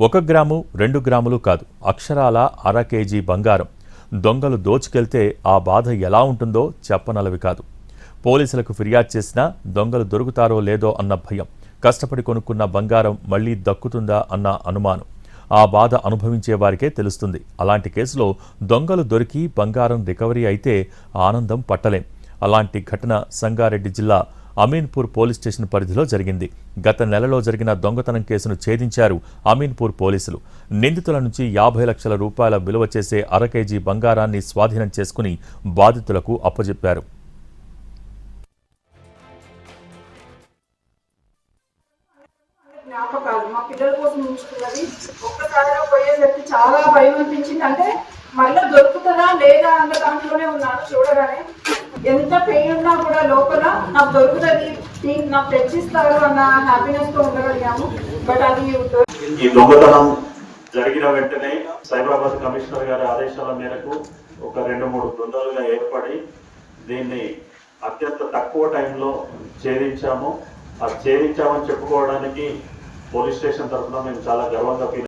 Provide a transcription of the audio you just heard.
1 gram 2 గ్రాములు కాదు, అక్షరాల అర కేజీ బంగారం దొంగలు దోచుకెళ్తే ఆ బాధ ఎలా ఉంటుందో చెప్పనలవి కాదు. పోలీసులకు ఫిర్యాదు చేసినా దొంగలు దొరుకుతారో లేదో అన్న భయం, కష్టపడి కొనుక్కున్న బంగారం మళ్లీ దక్కుతుందా అన్న అనుమానం. ఆ బాధ అనుభవించే వారికే తెలుస్తుంది. అలాంటి కేసులో దొంగలు దొరికి బంగారం రికవరీ అయితే ఆనందం పట్టలేం. అలాంటి ఘటన సంగారెడ్డి జిల్లా అమీన్పూర్ పోలీస్ స్టేషన్ పరిధిలో జరిగింది. గత నెలలో జరిగిన దొంగతనం కేసును ఛేదించారు అమీన్పూర్ పోలీసులు. నిందితుల నుంచి 50 లక్షల రూపాయల విలువ చేసే అర కేజీ బంగారాన్ని స్వాధీనం చేసుకుని బాధితులకు అప్పజెప్పారు. జ్ఞాపకాలు మా పిల్లల కోసం ఉంచుకున్నది. ఒక్కసారిగా పోయేసరికి చాలా భయం అనిపించింది. అంటే మళ్ళీ దొరుకుతుందా లేదా అన్న దాంట్లోనే ఉన్నాను. చూడగానే ఎంత పెయిన్ ఉన్నా కూడా లోపల నాకు దొరుకుతుంది, నాకు తెచ్చిస్తారు అన్న హ్యాపీనెస్ తో ఉండగలిగాము. బట్ అది ఈ దొంగతనం జరిగిన వెంటనే సైబరాబాద్ కమిషనర్ గారి ఆదేశాల మేరకు ఒక 2-3 బృందాలుగా ఏర్పడి దీన్ని అత్యంత తక్కువ టైంలో ఛేదించాము. ఆ ఛేదించామని చెప్పుకోవడానికి పోలీస్ స్టేషన్ తరఫున మేము చాలా గర్వంగా ఫీల్